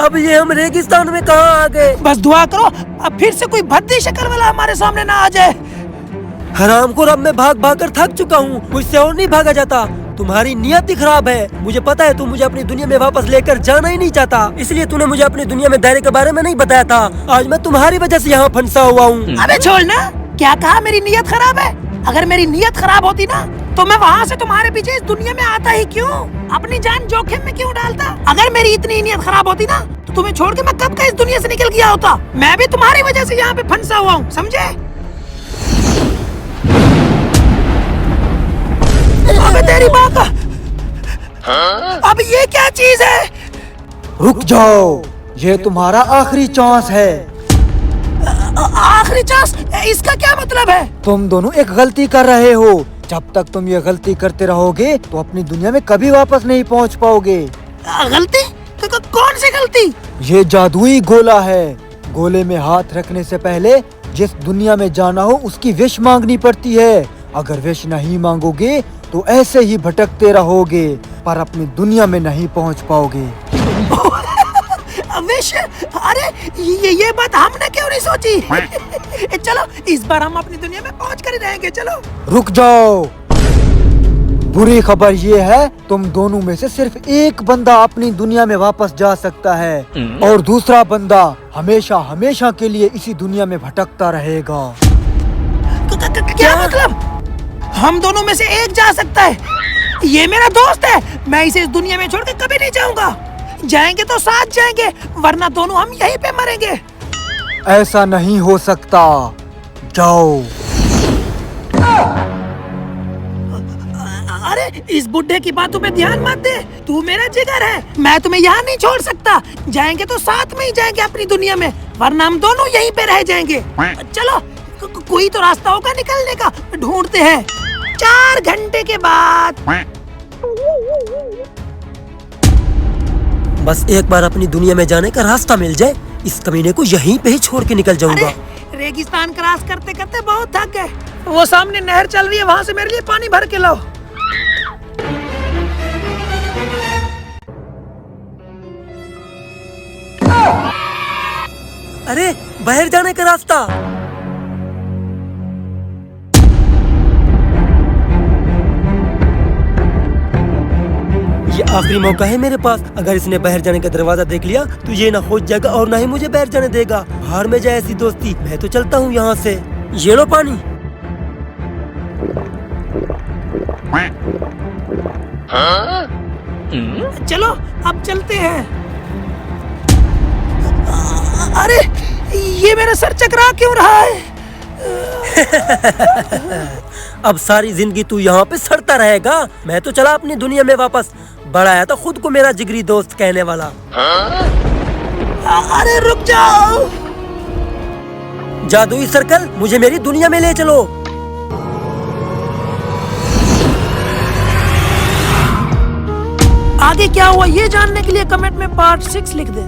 अब ये हम रेगिस्तान में कहाँ आ गए? बस दुआ करो अब फिर से कोई भद्दी शक्ल वाला हमारे सामने ना आ जाए। हरामखोर, अब मैं भाग भाग कर थक चुका हूँ, मुझसे और नहीं भागा जाता। तुम्हारी नियत ही खराब है। मुझे पता है तू मुझे अपनी दुनिया में वापस लेकर जाना ही नहीं चाहता, इसलिए तूने मुझे अपनी दुनिया में दायरे के बारे में नहीं बताया था। आज मैं तुम्हारी वजह से यहाँ फंसा हुआ हूँ। अबे छोड़ ना, क्या कहा मेरी नियत खराब है? अगर मेरी नियत खराब होती ना तो मैं वहाँ से तुम्हारे पीछे इस दुनिया में आता ही क्यों? अपनी जान जोखिम में क्यों डालता? अगर मेरी इतनी नियत खराब होती ना तो तुम्हें छोड़ के मैं कब का इस दुनिया से निकल गया होता। मैं भी तुम्हारी वजह से यहाँ पे फंसा हुआ हूँ, समझे? अबे तेरी बात, अब ये क्या चीज है? रुक जाओ, ये तुम्हारा आखिरी चांस है। आखिरी चांस? इसका क्या मतलब है? तुम दोनों एक गलती कर रहे हो। जब तक तुम ये गलती करते रहोगे तो अपनी दुनिया में कभी वापस नहीं पहुंच पाओगे। गलती? कौन सी गलती? ये जादुई गोला है। गोले में हाथ रखने से पहले जिस दुनिया में जाना हो उसकी विश मांगनी पड़ती है। अगर विश नहीं मांगोगे तो ऐसे ही भटकते रहोगे पर अपनी दुनिया में नहीं पहुंच पाओगे। विश? अरे ये बात हमने क्यों नहीं सोची? चलो इस बार हम अपनी दुनिया में पहुंच कर ही रहेंगे। चलो रुक जाओ, बुरी खबर ये है तुम दोनों में से सिर्फ एक बंदा अपनी दुनिया में वापस जा सकता है और दूसरा बंदा हमेशा हमेशा के लिए इसी दुनिया में भटकता रहेगा। क्या मतलब? हम दोनों में से एक जा सकता है? ये मेरा दोस्त है, मैं इसे इस दुनिया में छोड़ के कभी नहीं जाऊंगा। जाएंगे तो साथ जाएंगे, वरना दोनों हम यहीं पे मरेंगे। ऐसा नहीं हो सकता, जाओ। अरे इस बुड्ढे की बातों पे ध्यान मत दे, तू मेरा जिगर है, मैं तुम्हें यहाँ नहीं छोड़ सकता। जाएंगे तो साथ में ही जाएंगे अपनी दुनिया में, वरना हम दोनों यहीं पे रह जाएंगे। चलो कोई तो रास्ता होगा निकलने का, ढूंढते हैं। 4 घंटे के बाद बस एक बार अपनी दुनिया में जाने का रास्ता मिल जाए, इस कमीने को यहीं पे ही छोड़ के निकल जाऊंगा। अरे रेगिस्तान क्रॉस करते करते बहुत थक गए। वो सामने नहर चल रही है, वहाँ से मेरे लिए पानी भर के लाओ। अरे बाहर जाने का रास्ता। ये आखिरी मौका है मेरे पास। अगर इसने बाहर जाने का दरवाजा देख लिया तो ये ना खोज जाएगा और ना ही मुझे बाहर जाने देगा। बाहर में जाए ऐसी दोस्ती, मैं तो चलता हूँ यहाँ से। ये लो पानी। चलो अब चलते हैं। अरे ये मेरा सर चकरा क्यों रहा है? अब सारी जिंदगी तू यहाँ पे सड़ता रहेगा। मैं तो चला अपनी दुनिया में वापस। बड़ा आया तो खुद को मेरा जिगरी दोस्त कहने वाला। अरे रुक जाओ। जादुई सर्कल, मुझे मेरी दुनिया में ले चलो। आगे क्या हुआ ये जानने के लिए कमेंट में पार्ट 6 लिख दे।